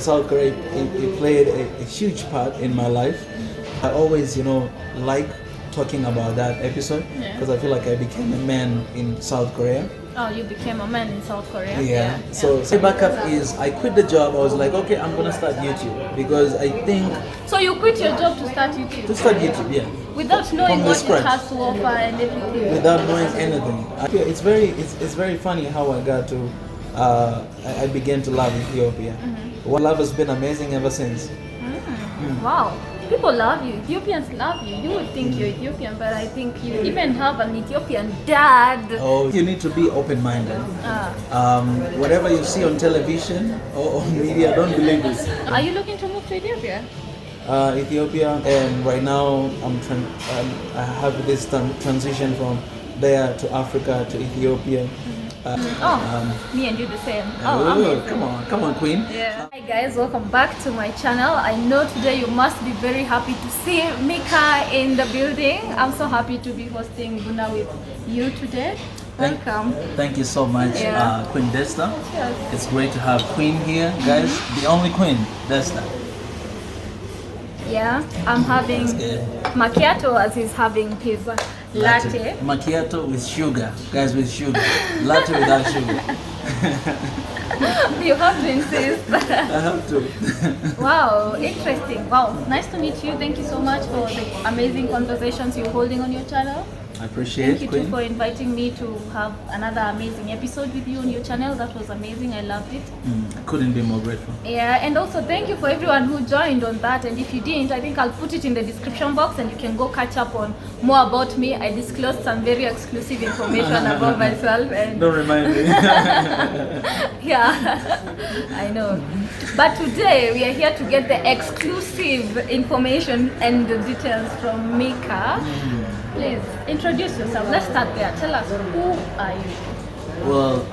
South Korea, it played a huge part in my life. I always, like talking about that episode because I feel like I became a man in South Korea. Oh, you became a man in South Korea? Yeah. So backup is I quit the job. I was like, okay, I'm gonna start YouTube because I think. So you quit your job to start YouTube? To start YouTube, yeah. Without knowing what it has to offer and everything. Without knowing anything. It's very funny how I got to. I began to love Ethiopia. Well, love has been amazing ever since. Wow. People love you. Ethiopians love you. You would think you're Ethiopian, but I think you even have an Ethiopian dad. Oh, you need to be open-minded. Whatever you see on television or on media, don't believe it. Are you looking to move to Ethiopia? Ethiopia, and right now I have this transition from there to Africa to Ethiopia. Me and you the same. Come on, Queen. Yeah. Hi guys, welcome back to my channel. I know today you must be very happy to see Mika in the building. I'm so happy to be hosting Buna with you today. Welcome. Thank you so much, Queen Desta. Yes. It's great to have Queen here, guys. The only Queen, Desta. Yeah, I'm having macchiato as he's having his latte. Macchiato with sugar, guys, with sugar. Latte without sugar. You have to insist. I have to. Wow, interesting. Wow, nice to meet you. Thank you so much for the amazing conversations you're holding on your channel. I appreciate it. Thank you too for inviting me to have another amazing episode with you on your channel. That was amazing. I loved it. I couldn't be more grateful. Yeah, and also thank you for everyone who joined on that. And if you didn't, I think I'll put it in the description box and you can go catch up on more about me. I disclosed some very exclusive information about myself. And don't remind me. Yeah, I know. But today we are here to get the exclusive information and the details from Mika. Please introduce yourself. Let's start there. Tell us, who are you? Well,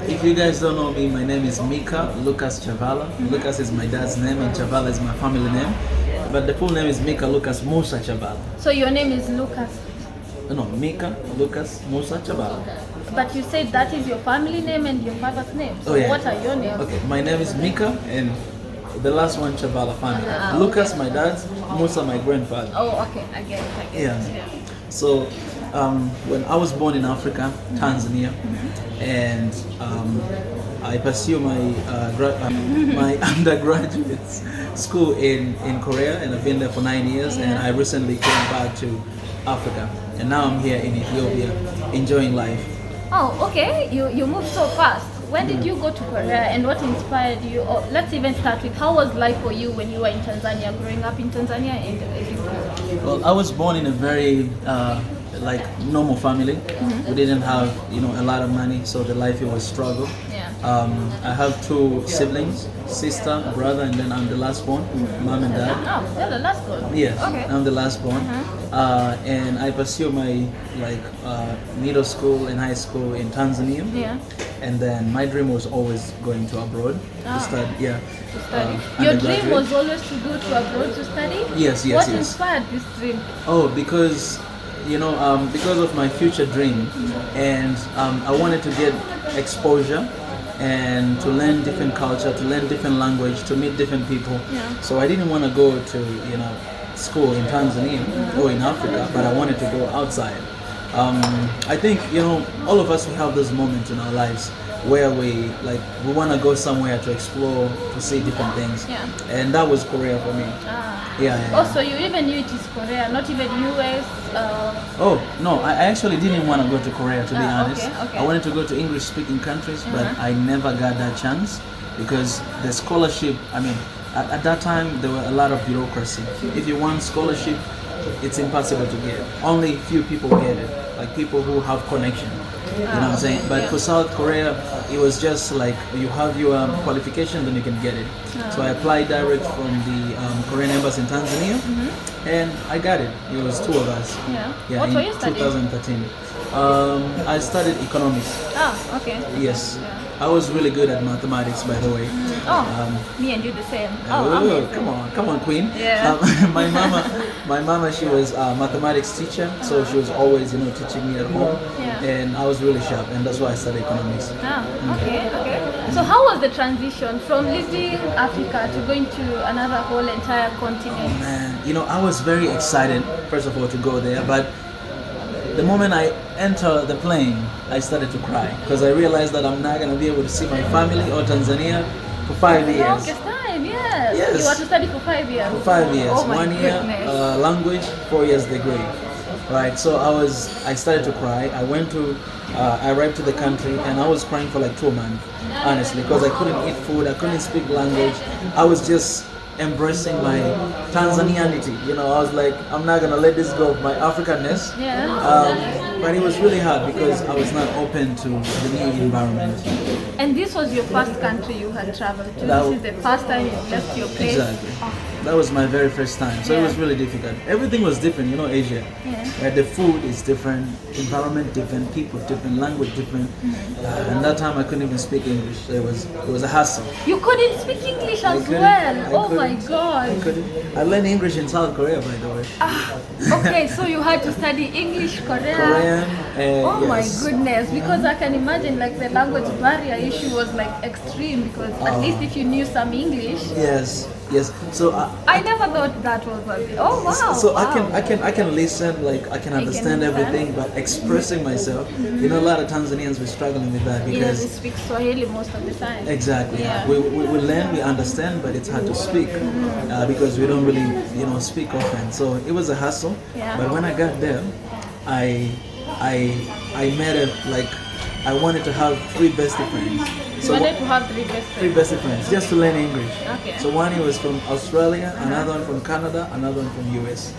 if you guys don't know me, my name is Mika Chavala. Lucas is my dad's name and Chavala is my family name. But the full name is Mika Lucas Musa Chavala. So your name is Lucas? No, Mika Lucas Musa Chavala. But you said that is your family name and your father's name. So what are your names? Okay, my name is Mika and the last one Chavala family. Lucas, my dad's, Musa, my grandfather. Oh, okay, I get it. Yeah. So, when I was born in Africa, Tanzania, and I pursued my my undergraduate school in Korea, and I've been there for 9 years, and I recently came back to Africa, and now I'm here in Ethiopia, enjoying life. Oh, okay. You moved so fast. When did you go to Korea and what inspired you? Or let's even start with how was life for you when you were in Tanzania, growing up in Tanzania and everything? Well, I was born in a very normal family. We didn't have a lot of money, so the life it was struggle. I have 2 siblings, sister, brother, and then I'm the last born, mom and dad. Oh, you're the last born? Yes, okay. I'm the last born. And I pursued my middle school and high school in Tanzania. Yeah. And then my dream was always going to abroad to study. Yeah. To study. Your dream was always to go to abroad to study? Yes. What inspired this dream? Oh, because because of my future dream, and I wanted to get exposure and to learn different culture, to learn different language, to meet different people. Yeah. So I didn't want to go to school in Tanzania or in Africa, but I wanted to go outside. I think all of us, we have those moments in our lives where we want to go somewhere to explore, to see different things. Yeah. And that was Korea for me. Yeah. Also, you even knew it is Korea, not even US. Oh no, I actually didn't want to go to Korea, to be honest. Okay. I wanted to go to English-speaking countries, but I never got that chance because the scholarship. I mean, at that time there were a lot of bureaucracy. If you want scholarship, it's impossible to get. Only few people get it, like people who have connection. You know what I'm saying? But for South Korea, it was just like you have your qualification, then you can get it. So I applied direct from the Korean embassy in Tanzania, and I got it. It was 2 of us. Yeah. What were you studying? 2013. I studied economics. Okay. Yes. I was really good at mathematics, by the way. Me and you the same. Come on, Queen. Yeah. My mama, she was a mathematics teacher, so she was always, teaching me at home, and I was really sharp, and that's why I studied economics. Okay. So how was the transition from leaving Africa to going to another whole entire continent? Man, I was very excited, first of all, to go there, but the moment I entered the plane, I started to cry because I realized that I'm not going to be able to see my family or Tanzania for 5 years. Longest time, yes. You were to study for 5 years. For 5 years. Oh my 1 year language, 4 years degree. Right, so I started to cry. I arrived to the country and I was crying for like 2 months, honestly, because I couldn't eat food, I couldn't speak language. I was just embracing my Tanzanianity. I was like, I'm not gonna let this go of my Africanness. But it was really hard because I was not open to the new environment. And this was your first country you had traveled to? This is the first time you left your place? Exactly. That was my very first time, so it was really difficult. Everything was different, Asia. Right? The food is different, environment different, people different, language different. And that time I couldn't even speak English. So it was a hassle. You couldn't speak English as well? Oh my God. I learned English in South Korea, by the way. Okay, so you had to study English, Korean. Oh my goodness, because I can imagine like the language barrier issue was like extreme because at least if you knew some English. Yes. So I never thought that was a bit. Oh wow. So I can listen, like I can understand everything, but expressing myself, a lot of Tanzanians were struggling with that because we speak Swahili most of the time. Exactly. Yeah. We learn, we understand, but it's hard to speak because we don't really speak often. So it was a hassle. But when I got there, I made it like I wanted to have 3 best friends. You wanted to have 3 best friends? 3 best friends, just to learn English. Okay. So one was from Australia, another one from Canada, another one from US.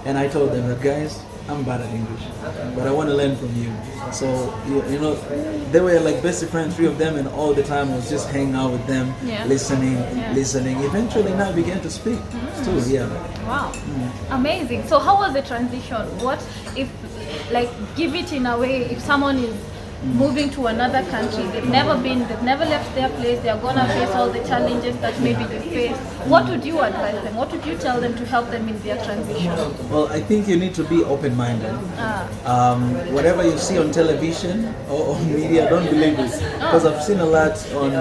And I told them that, guys, I'm bad at English, but I want to learn from you. So, they were like best friends, 3 of them, and all the time I was just hanging out with them, listening. Eventually now I began to speak too, Wow, amazing. So how was the transition? What if, give it in a way, if someone is moving to another country, they've never left their place, they're gonna face all the challenges that maybe they face. What would you advise them? What would you tell them to help them in their transition? Well, I think you need to be open-minded. Whatever you see on television or on media, don't believe it. Because I've seen a lot on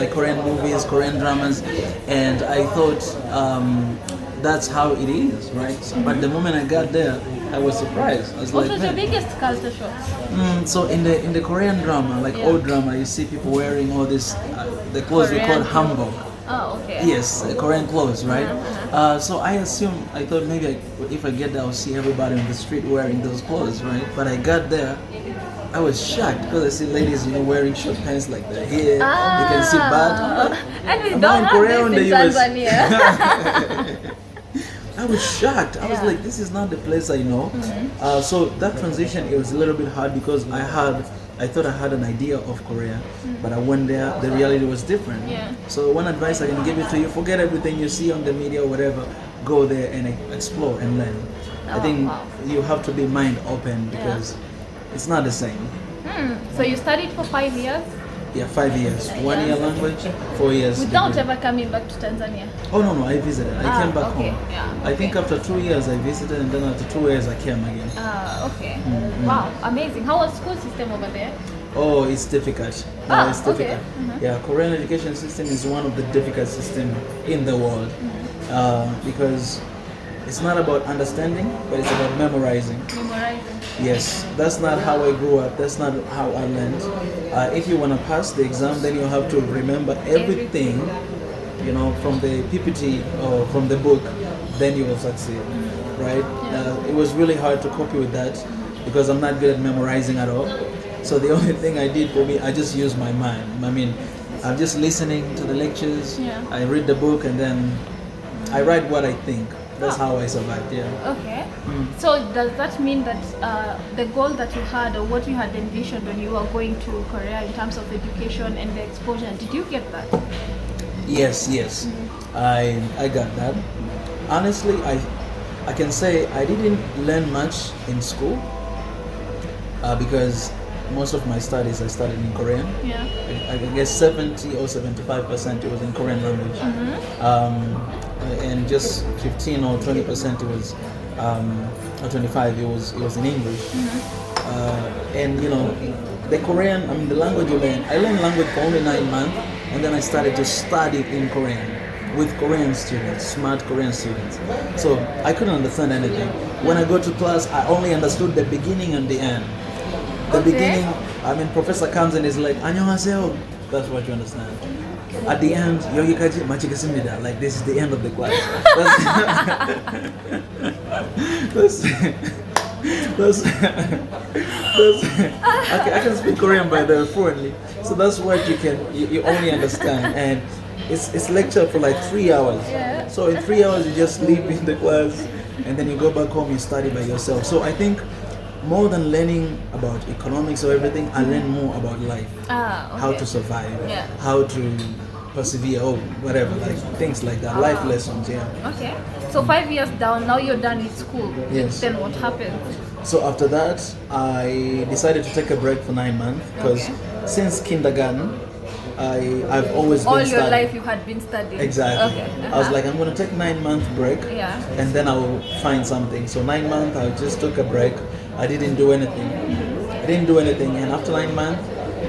Korean movies, Korean dramas, and I thought that's how it is, right? But the moment I got there, I was surprised. I was what was your biggest culture shock? So in the Korean drama, old drama, you see people wearing all this, the clothes we call hanbok. Oh, okay. Yes, Korean clothes, right? So I thought maybe if I get there, I'll see everybody on the street wearing those clothes, right? But I got there, I was shocked because I see ladies, wearing short pants like that. Here, you can see butt. And we don't have this in Tanzania. I was shocked. I was like, this is not the place I know. So that transition, it was a little bit hard because I thought I had an idea of Korea, but I went there, the reality was different. So one advice I can give it to you, forget everything you see on the media or whatever, go there and explore and learn. I think you have to be mind open because it's not the same. So you studied for 5 years? Yeah, 5 years. 1 year language, 4 years. Without ever coming back to Tanzania? Oh no, I visited. I came back home. Yeah, I think after 2 years I visited, and then after 2 years I came again. Okay. Wow, amazing. How was school system over there? Oh, it's difficult. It's difficult. Yeah, Korean education system is one of the difficult systems in the world because it's not about understanding, but it's about memorizing. Yes, that's not how I grew up. That's not how I learned. If you want to pass the exam, then you have to remember everything, from the PPT or from the book. Then you will succeed, right? It was really hard to copy with that because I'm not good at memorizing at all. So the only thing I did for me, I just used my mind. I mean, I'm just listening to the lectures. I read the book and then I write what I think. That's how I survived, Okay. So does that mean that the goal that you had or what you had envisioned when you were going to Korea in terms of education and the exposure, did you get that? Yes. I got that. Honestly, I can say I didn't learn much in school because most of my studies I studied in Korean. I guess 70 or 75% it was in Korean language, and just 15 or 20% it was, or 25 it was in English. And you know, the Korean, I mean the language you learn. I learned language for only 9 months, and then I started to study in Korean with Korean students, smart Korean students. So I couldn't understand anything. When I go to class, I only understood the beginning and the end. The beginning, I mean, professor comes and is like, "안녕하세요." That's what you understand. At the end, 여기까지 마치겠습니다. Like this is the end of the class. Okay, I can speak Korean by the fluently. So that's what you only understand, and it's lecture for like 3 hours. Yeah. So in 3 hours you just sleep in the class, and then you go back home, you study by yourself. So I think more than learning about economics or everything, I learned more about life. Okay. How to survive, Yeah. how to persevere, or whatever, like things like that, life lessons, yeah. Okay. So 5 years down, now you're done with school. Yes. Then what happened? So after that, I decided to take a break for 9 months because since kindergarten, I've always All been your studying. life you had been studying. Exactly. Okay. I was like, I'm going to take 9 month break, Yeah. and then I'll find something. So 9 months, I just took a break. I didn't do anything. And after 9 months,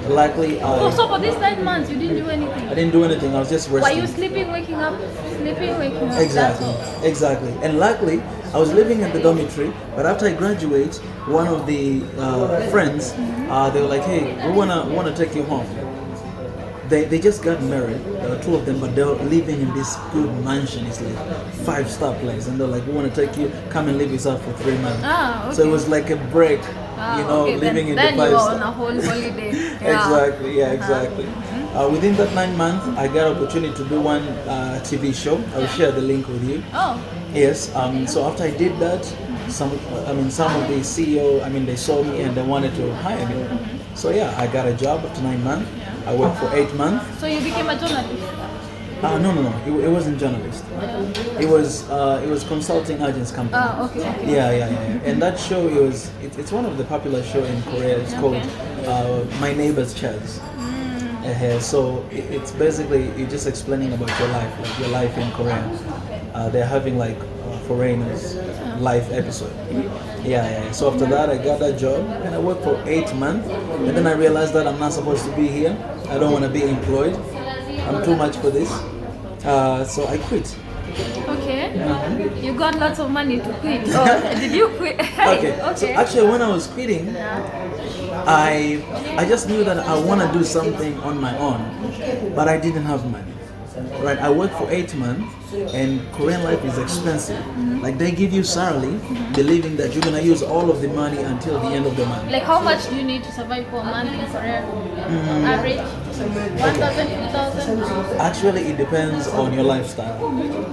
luckily, So for these 9 months, you didn't do anything? I didn't do anything. I was just Were resting. you sleeping, waking up, sleeping, waking up? Exactly, That's all. exactly. And luckily, I was living in the dormitory. But after I graduate, one of the friends, they were like, "Hey, we wanna take you home." They just got married. There were 2 of them, but they were living in this good mansion. It's like 5-star place, and they're like, "We want to take you. Come and live with us for 3 months." Ah, okay. So it was like a break, Ah, you know, okay. living then in the you were 5-star. on a whole holiday. Yeah. Exactly, yeah, exactly. Within that 9 months, I got opportunity to do one TV show. I'll share the link with you. Oh, Yes. So after I did that, some of the CEO, they saw me and they wanted to hire me. So yeah, I got a job after 9 months. I worked for 8 months. so you became a journalist? No. It wasn't journalist. It was consulting agents company. Ah, okay. Yeah. And that show it's one of the popular show in Korea. It's called My Neighbor's Chaz. So it's basically you're just explaining about your life, like your life in Korea. They're having like foreigners live episode. Yeah. So after that, I got that job and I worked for 8 months, and then I realized that I'm not supposed to be here. I don't want to be employed. I'm too much for this. So I quit. Okay. You got lots of money to quit. Or did you quit? Okay. So actually, when I was quitting, I just knew that I want to do something on my own, but I didn't have money. Right, I worked for 8 months, and Korean life is expensive. Like they give you salary, believing that you're gonna use all of the money until the end of the month. Like how much do you need to survive for a month in Korea? Average? 1,000, 2,000? Actually, it depends on your lifestyle.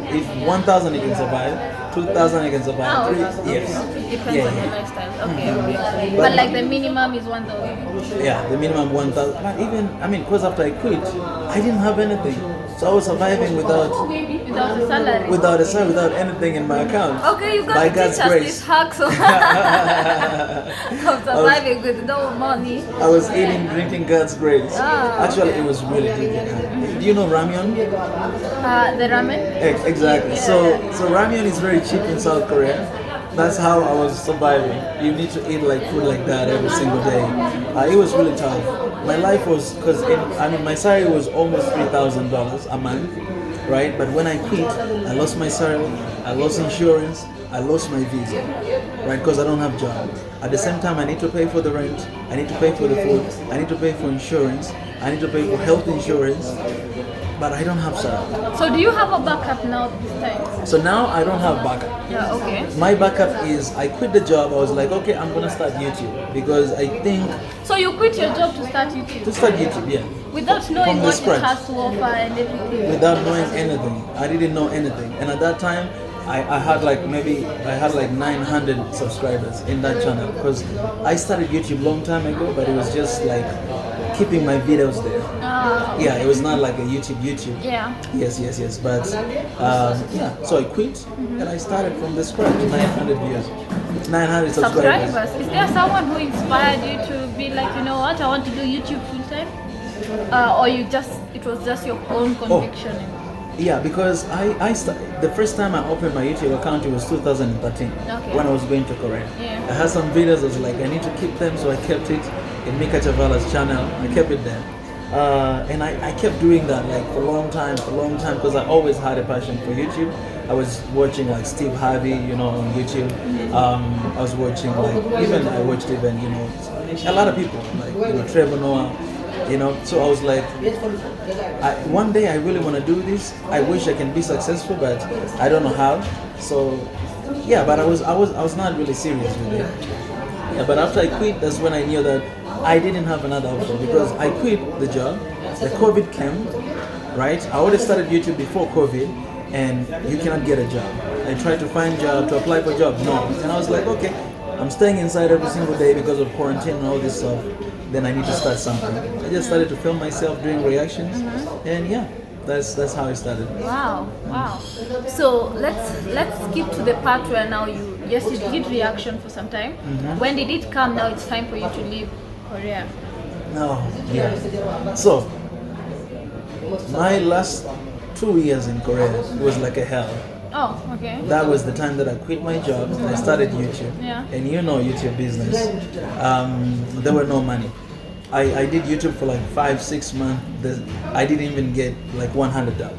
If 1,000 you can survive, 2,000 you can survive, 3 yes. Depends on your lifestyle. Okay. But like the minimum is 1,000. Yeah, the minimum 1,000. But even, because after I quit, I didn't have anything. So I was surviving without Without a salary. without anything in my account. Okay, you got By to God's teach us grace. this hack so of surviving with no money. I was eating, drinking God's grace. Ah, Actually, it was really difficult. Do you know ramyun? The ramen? Exactly. So ramyun is very cheap in South Korea. That's how I was surviving. You need to eat like food like that every single day. It was really tough. My life was my salary was almost $3,000 a month, right? But when I quit, I lost my salary, I lost insurance, I lost my visa, right? Because I don't have job. At the same time, I need to pay for the rent, I need to pay for the food, I need to pay for insurance, I need to pay for health insurance, but I don't have salary. So do you have a backup now this time? So now I don't have backup. Yeah, okay. My backup is I quit the job. I was like, okay, I'm gonna start YouTube because I think So you quit your job to start YouTube? to start YouTube, yeah. Without knowing From the what scratch. it has to offer and everything? Without knowing anything. I didn't know anything. And at that time, I had like 900 subscribers in that channel because I started YouTube long time ago, but it was just like keeping my videos there. Yeah, it was not like a YouTube. Yeah. Yes. But so I quit and I started from the scratch. 900 views, 900 subscribers. Is there someone who inspired you to be like, you know what, I want to do YouTube full time? or it was just your own conviction? Yeah, because the first time I opened my YouTube account, it was 2013, when I was going to Korea. Yeah. I had some videos. I was like, I need to keep them, so I kept it in Mika Chavala's channel. I kept it there, and I kept doing that like for a long time, because I always had a passion for YouTube. I was watching like Steve Harvey, on YouTube. I was watching I watched even a lot of people like Trevor Noah. So I was like, one day I really want to do this. I wish I can be successful, but I don't know how. So yeah, but I was not really serious with it. Yeah, but after I quit, that's when I knew that I didn't have another option, because I quit the job. The COVID came, right? I already started YouTube before COVID, and you cannot get a job. I tried to find job, to apply for job, no. And I was like, okay, I'm staying inside every single day because of quarantine and all this stuff. Then I need to start something. I just started to film myself doing reactions, and yeah, that's how I started. Wow. So let's skip to the part where now you did reaction for some time. When did it come? Now it's time for you to leave Korea. No, yeah. So my last 2 years in Korea was like a hell. Oh, okay. That was the time that I quit my job. I started YouTube. Yeah. And YouTube business. There were no money. I did YouTube for like 5-6 months. I didn't even get like $100.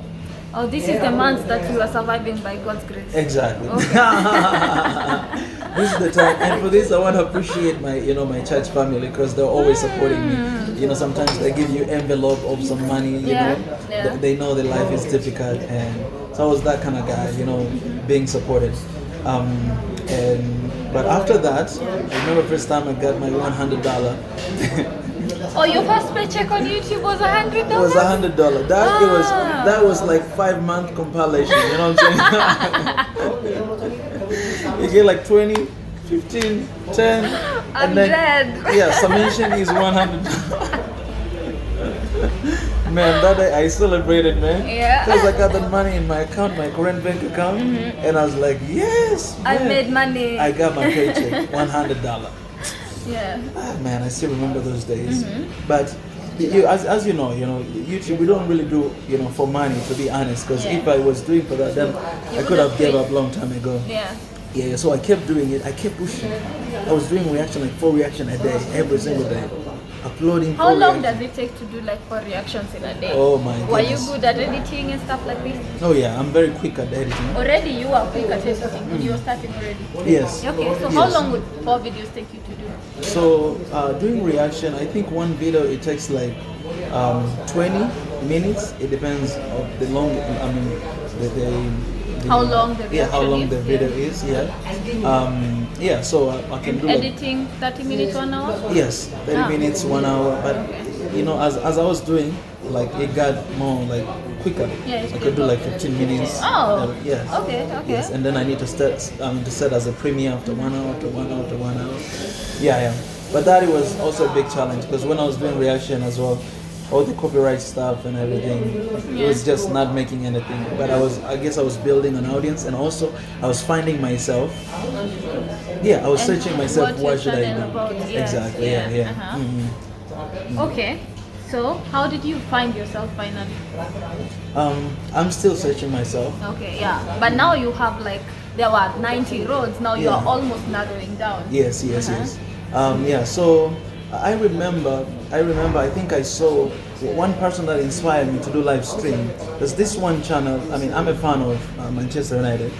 Oh, this is the months that you are surviving by God's grace. Exactly. Okay. This is the time, and for this I want to appreciate my my church family, because they're always supporting me. Sometimes they give you envelope of some money. They know the life is difficult, and so I was that kind of guy, being supported. But after that, I remember first time I got my $100. Oh, your first paycheck on YouTube was $100? It was $100. That was like 5-month compilation. You know what I'm saying? You get like 20, 15, 10, and then summation is $100. Man, that day I celebrated, man. Yeah. Because I got that money in my account, my current bank account, and I was like, yes, man. I made money. I got my paycheck, $100. Yeah. Man, I still remember those days. But as you know, YouTube, we don't really do, for money, to be honest. Because if I was doing for that, then I could have gave up long time ago. Yeah. Yeah. So I kept doing it. I kept pushing. I was doing reaction, like 4 reactions a day, every single day. Uploading. How long does it take to do like 4 reactions in a day? Oh my goodness. Were you good at editing and stuff like this? Oh yeah, I'm very quick at editing. Already you are quick at editing when you were starting already? Yes. Okay, so how long would 4 videos take you to do? So doing reaction, I think one video it takes like 20 minutes. It depends of the long, how long the reaction how long is, the video is, so I can do editing 30 minutes, 1 hour? Yes, 30 minutes, 1 hour, but as I was doing, like it got more like quicker. Yeah, I could do like 15 minutes. Oh, yes. Okay. Yes, and then I need to set as a premiere after 1 hour, after 1 hour, after 1 hour. Yeah. But that was also a big challenge, because when I was doing reaction as well, all the copyright stuff and everything, it was just not making anything. But I guess I was building an audience, and also I was finding myself. Yeah, I was searching myself. What should I do? Exactly. Yeah. Okay. So how did you find yourself finally? I'm still searching myself. Okay. Yeah. But now you have there were 90 roads. Now you are almost narrowing down. Yes. So I remember, I think I saw one person that inspired me to do live stream. There's this one channel, I'm a fan of Manchester United,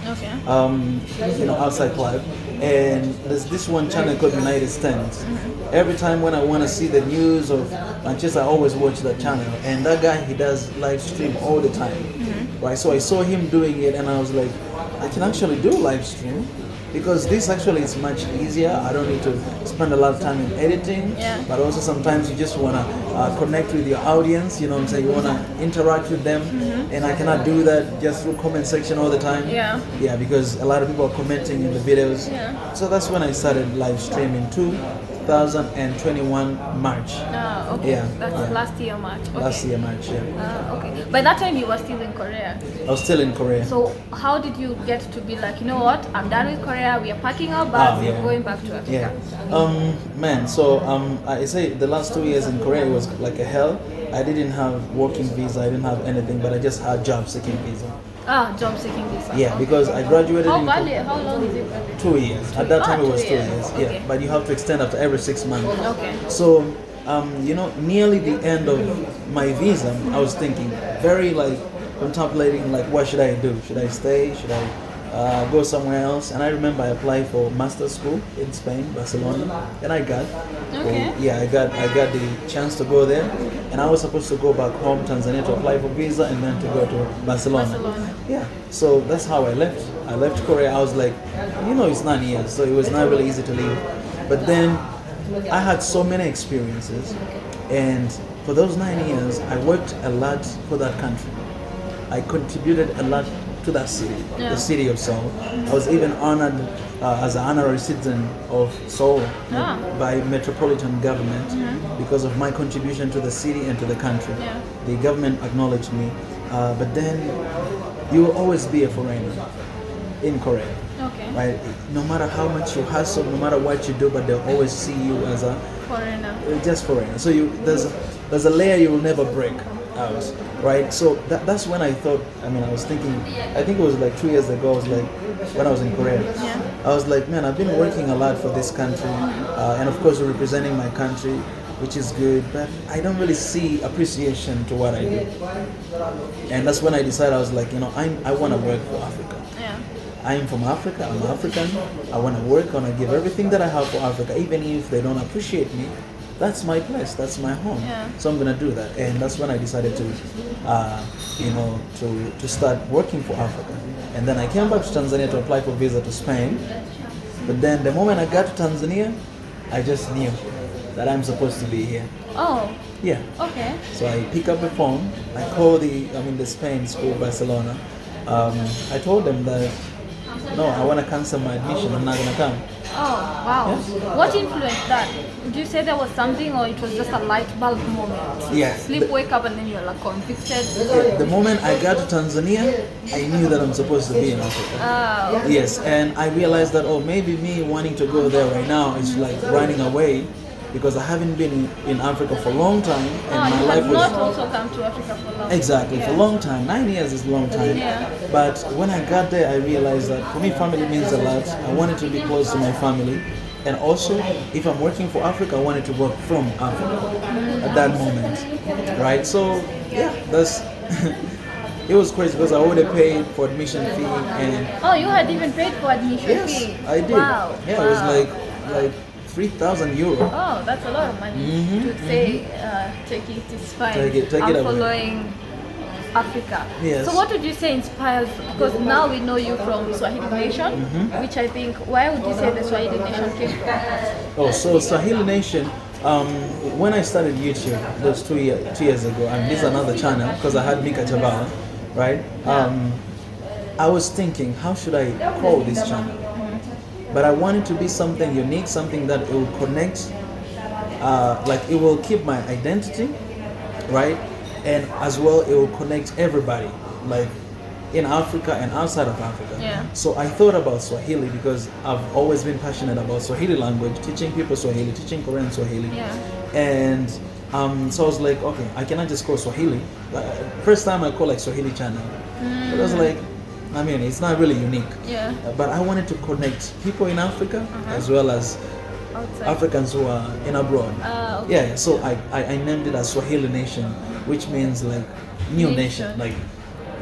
outside club, and there's this one channel called United Stands. Every time when I want to see the news of Manchester, I always watch that channel, and that guy, he does live stream all the time, right? So I saw him doing it, and I was like, I can actually do live stream, because this actually is much easier. I don't need to spend a lot of time in editing, but also sometimes you just want to connect with your audience, you want to interact with them, and I cannot do that just through comment section all the time, because a lot of people are commenting in the videos. So that's when I started live streaming 2021 March. Okay. That's last year March. Okay. Last year March, okay. By that time you were still in Korea. I was still in Korea. So how did you get to be like, you know what, I'm done with Korea, we are packing our bags, we're going back to Africa? Man, so I say the last 2 years in Korea was like a hell. I didn't have working visa, I didn't have anything, but I just had job seeking visa. Job seeking visa. Yeah, because I graduated How long is it valid? 2 years. At that time it was 2 years. Okay. Yeah, but you have to extend after every 6 months. Okay. So, nearly the end of my visa, I was thinking, very like contemplating, like, what should I do? Should I stay? Should I go somewhere else? And I remember I applied for master's school in Spain, Barcelona, and I got. Okay. I got the chance to go there, and I was supposed to go back home, Tanzania, to apply for visa, and then to go to Barcelona. Yeah. So that's how I left. I left Korea. I was like, it's 9 years, so it was not really easy to leave. But then I had so many experiences, and for those 9 years, I worked a lot for that country. I contributed a lot to that city, the city of Seoul. I was even honored as an honorary citizen of Seoul by metropolitan government because of my contribution to the city and to the country. Yeah. The government acknowledged me, but then you will always be a foreigner in Korea. Okay. Right? No matter how much you hustle, no matter what you do, but they'll always see you as a Foreigner. just foreigner. So there's a layer you will never break out, right? So that's when I thought. I was thinking. I think it was like 2 years ago. I was like, when I was in Korea, I was like, man, I've been working a lot for this country, and of course representing my country, which is good, but I don't really see appreciation to what I do. And that's when I decided. I was like, I want to work for Africa. Yeah. I am from Africa, I'm African, I want to work, I want to give everything that I have for Africa, even if they don't appreciate me. That's my place, that's my home. Yeah. So I'm going to do that. And that's when I decided to, to start working for Africa. And then I came back to Tanzania to apply for visa to Spain. But then the moment I got to Tanzania, I just knew that I'm supposed to be here. Oh. Yeah. Okay. So I pick up the phone, I call the Spain school, Barcelona. I told them that, no, I want to cancel my admission, I'm not going to come. Oh, wow. Yes. What influenced that? Would you say there was something, or it was just a light bulb moment? Yeah. Sleep, wake up, and then you're like convicted? The moment I got to Tanzania, I knew that I'm supposed to be in Africa. Okay. Yes, and I realized that, maybe me wanting to go there right now is like running away, because I haven't been in Africa for a long time, and my you life have was not also come to Africa for long. exactly for a long time. 9 years is a long time. Yeah. But when I got there, I realized that for me, family means a lot. I wanted to be close to my family, and also, if I'm working for Africa, I wanted to work from Africa at that moment, right? So yeah, that's. It was crazy because I already paid for admission fee, and You had even paid for admission fee? yes, I did. Wow. Yeah, wow. it was like 3,000 euro. Oh, that's a lot of money to say, take it, it's fine. Take it I'm away. following Africa. Yes. So what would you say inspires, because now we know you from Swahili Nation, which I think, why would you say the Swahili Nation came from? Oh, so Swahili Nation, when I started YouTube, that was 2 years ago, and this is another channel, because I had Mika Chavala, right? I was thinking, how should I call this channel? But I wanted to be something unique, something that it will connect, like it will keep my identity, right? And as well, it will connect everybody, like in Africa and outside of Africa. Yeah. So I thought about Swahili because I've always been passionate about Swahili language, teaching people Swahili, teaching Korean Swahili. Yeah. And so I was like, okay, I cannot just call Swahili. First time I call like Swahili channel. But I was like, it's not really unique. Yeah. But I wanted to connect people in Africa as well as Outside. Africans who are in abroad. Okay. Yeah, so I named it as Swahili Nation, which means like new nation, like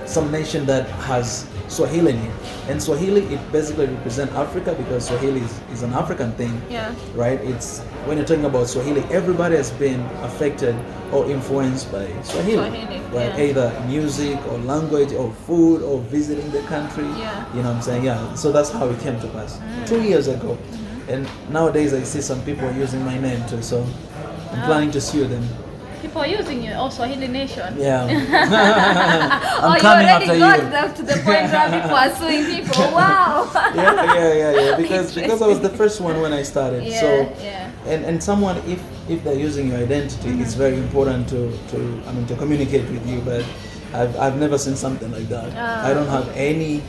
some nation that has Swahili in it. And Swahili, it basically represents Africa because Swahili is an African thing, Yeah. right? It's when you're talking about Swahili, everybody has been affected or influenced by Swahili, right? yeah. Either music or language or food or visiting the country. Yeah. You know what I'm saying? Yeah. So that's how it came to pass 2 years ago. And nowadays I see some people using my name too, so I'm planning to sue them. People are using you, Swahili Nation. Yeah. You coming already after got you. them to the point where people are suing people. Wow. Yeah. Because I was the first one when I started. Yeah, So yeah. and someone if they're using your identity, it's very important to communicate with you. But I've never seen something like that. I don't have any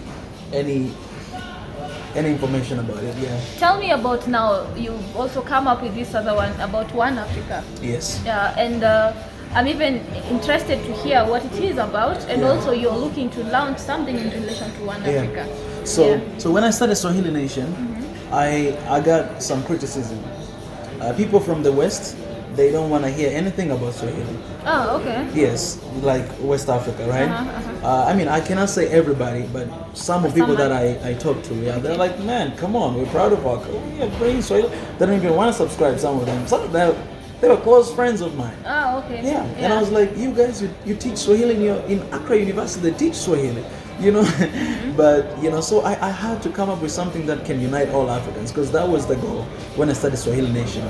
information about it. Yeah. Tell me about now. You've also come up with this other one about One Africa. Yes. Yeah, and I'm even interested to hear what it is about, and also you're looking to launch something in relation to One Africa. So when I started Swahili Nation, I got some criticism. People from the West, they don't want to hear anything about Swahili. Oh, okay. Yes, like West Africa, right? I mean, I cannot say everybody, but some of the people that I talk to, they're like, man, come on, we're proud of our culture. Bring Swahili. They don't even want to subscribe, some of them. Some of them, they were close friends of mine. Oh, okay. Yeah, and I was like, you guys, you teach Swahili in Accra University, they teach Swahili. You know, but so I had to come up with something that can unite all Africans, because that was the goal when I started Swahili Nation.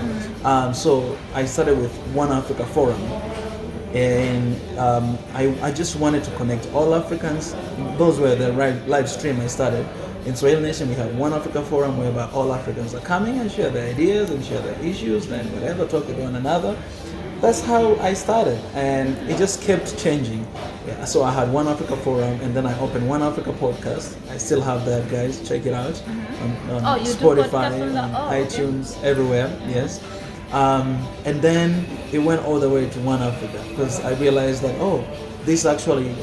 So I started with One Africa Forum, and I just wanted to connect all Africans. Those were the live stream I started. In Swahili Nation, we have One Africa Forum, whereby all Africans are coming and share their ideas and share their issues and whatever, talk with one another. That's how I started, and it just kept changing. Yeah, so I had One Africa Forum, and then I opened One Africa Podcast. I still have that, guys. Check it out on Spotify, on iTunes, everywhere. Yes. And then it went all the way to One Africa, because I realized that this actually,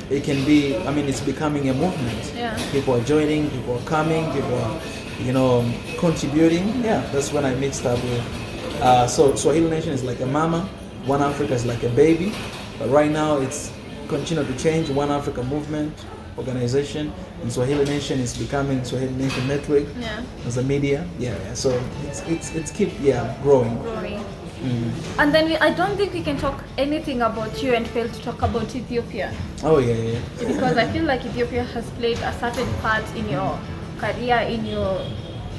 it can be. I mean, it's becoming a movement. Yeah. People are joining. People are coming. People are, contributing. Yeah. That's when I mixed up with. So Swahili Nation is like a mama, One Africa is like a baby, but right now it's continued to change. One Africa movement, organization, and Swahili Nation is becoming Swahili Nation Network as a media. So it's keep growing. And then I don't think we can talk anything about you and fail to talk about Ethiopia. Oh yeah. Because I feel like Ethiopia has played a certain part in your career, in your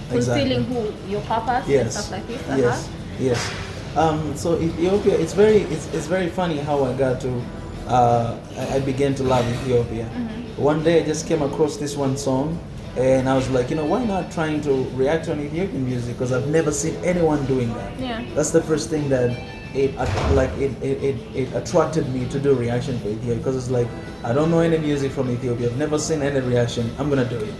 fulfilling your purpose and stuff like this. Yes. So Ethiopia, it's very funny how I got to I began to love Ethiopia. One day I just came across this one song, and I was like, why not trying to react on Ethiopian music, because I've never seen anyone doing that. That's the first thing that it attracted me to do reaction for Ethiopia, because it's like, I don't know any music from Ethiopia, I've never seen any reaction, I'm gonna do it.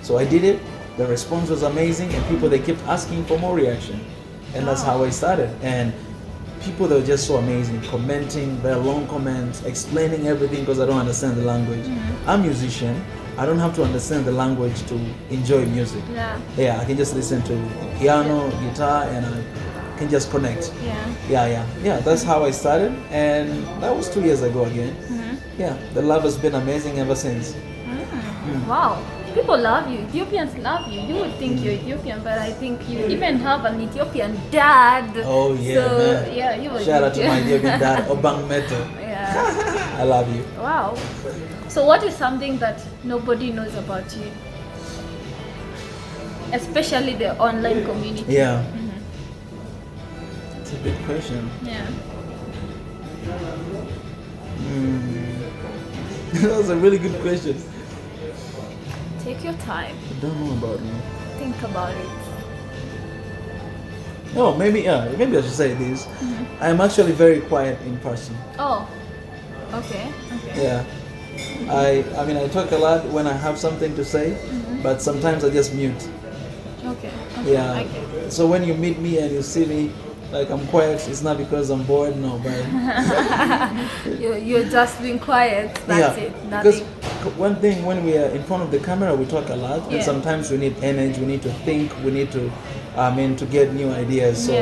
So I did it. The response was amazing, and people, they kept asking for more reaction. And that's how I started. And people, they were just so amazing, commenting, very long comments, explaining everything, because I don't understand the language. I'm a musician. I don't have to understand the language to enjoy music. Yeah, I can just listen to piano, guitar, and I can just connect. Yeah, that's how I started. And that was 2 years ago again. Yeah, the love has been amazing ever since. Wow. People love you. Ethiopians love you. You would think you're Ethiopian, but I think you even have an Ethiopian dad. Oh yeah, so, man. Yeah, you would. Shout out to my Ethiopian dad, Obang Meto. Yeah. I love you. Wow. So what is something that nobody knows about you? Especially the online community. Yeah. It's a big question. Yeah. That's a really good question. Take your time. I don't know about me. Think about it. Oh, maybe I should say this. I'm actually very quiet in person. Oh, okay. Yeah. I mean, I talk a lot when I have something to say, but sometimes I just mute. Okay. Yeah. So when you meet me and you see me, like I'm quiet, it's not because I'm bored, no, but you're just being quiet. That's it. Because one thing, when we are in front of the camera, we talk a lot, and sometimes we need energy, we need to think, we need to, to get new ideas. So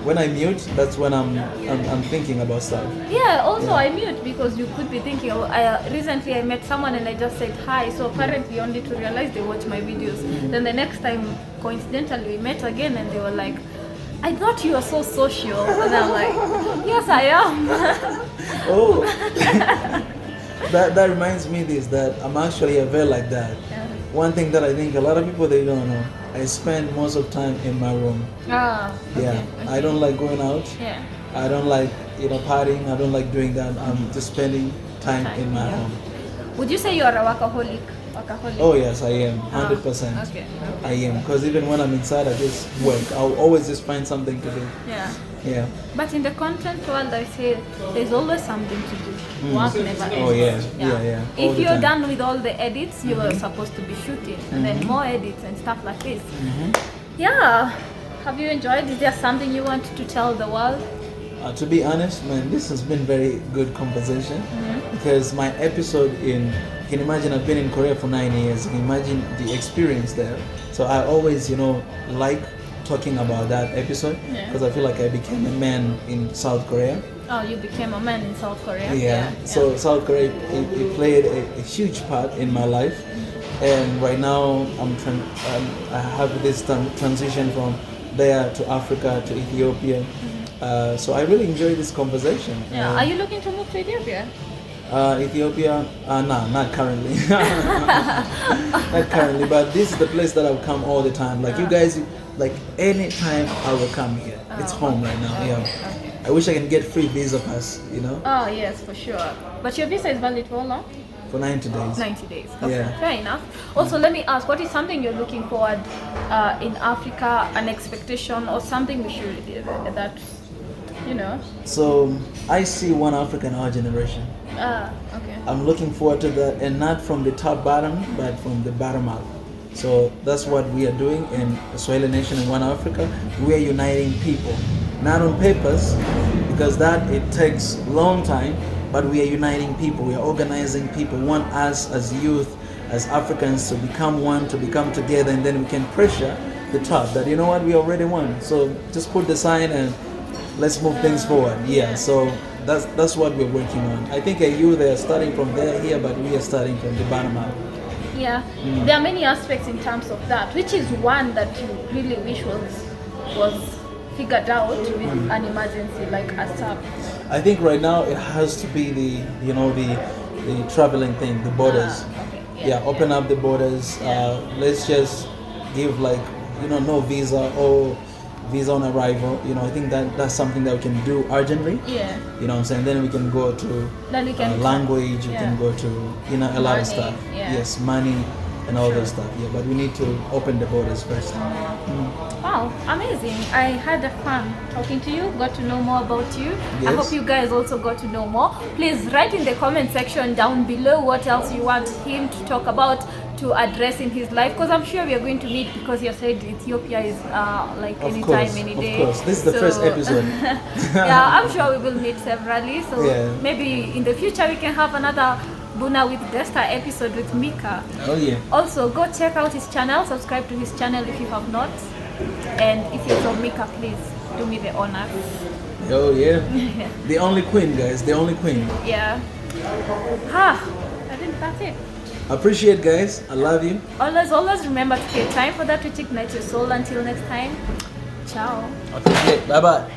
when I mute, that's when I'm thinking about stuff. Yeah. Also, I mute because you could be thinking. Recently, I met someone and I just said hi. So apparently, only to realize they watch my videos. Then the next time, coincidentally, we met again, and they were like, I thought you were so social. And I'm like, yes, I am. Oh. That reminds me that I'm actually a very like that. One thing that I think a lot of people, they don't know, I spend most of the time in my room. Okay. I don't like going out. I don't like partying. I don't like doing that. I'm just spending time in my home. Would you say you're a workaholic? Oh yes, I am, 100%. Okay. I am, because even when I'm inside, I just work. I'll always just find something to do. Yeah. But in the content world, I say there's always something to do. Work never ends. Oh yeah. If you're done with all the edits, you are supposed to be shooting, and then more edits and stuff like this. Yeah. Have you enjoyed? Is there something you want to tell the world? To be honest, man, this has been very good conversation because my episode you can imagine I've been in Korea for 9 years. You can imagine the experience there. So I always, like talking about that episode because I feel like I became a man in South Korea. Oh, you became a man in South Korea? Yeah. So South Korea, it played a huge part in my life. And right now, I have this transition from there to Africa to Ethiopia. So I really enjoy this conversation. Yeah. Are you looking to move to Ethiopia? Ethiopia, no, not currently. Not currently, but this is the place that I'll come all the time. Like you guys, like anytime I will come here. It's home right now. Okay. I wish I can get free visa pass, Oh, yes, for sure. But your visa is valid for how long? For 90 days. 90 days. Okay. Yeah. Fair enough. Also, let me ask, what is something you're looking forward in Africa, an expectation or something we should, So I see one Africa in our generation. Okay. I'm looking forward to that, and not from the top bottom, but from the bottom up. So that's what we are doing in Swahili Nation in One Africa. We are uniting people, not on papers, because that it takes long time. But we are uniting people. We are organizing people. Want us as youth, as Africans, to become one, to become together, and then we can pressure the top. That we already won. So just put the sign and let's move things forward. Yeah. So that's what we're working on. I think they are starting from there here, but we are starting from the bottom up. Yeah, there are many aspects in terms of that. Which is one that you really wish was figured out with an emergency like ASAP? I think right now it has to be the traveling thing, the borders. Okay. Open up the borders. Let's just give no visa or visa on arrival. I think that's something that we can do urgently. Yeah. You know what I'm saying? Then we can go to language. We can go to a lot of stuff. Yeah. Yes, money and all those stuff. Yeah, but we need to open the borders first. Wow, amazing. I had fun talking to you, got to know more about you. Yes. I hope you guys also got to know more. Please write in the comment section down below what else you want him to talk about, to address in his life, because I'm sure we are going to meet, because you said Ethiopia is anytime, any day. Of course, this is the first episode. Yeah, I'm sure we will meet severally. So maybe in the future we can have another Buna with Desta episode with Mika. Oh yeah. Also, go check out his channel, subscribe to his channel if you have not. And if you're from Mika, please do me the honor. Oh yeah. The only queen, guys. The only queen. Yeah. I think that's it. Appreciate, guys. I love you. Always remember to create time for that which ignites your soul. Until next time. Ciao. Okay. Bye bye.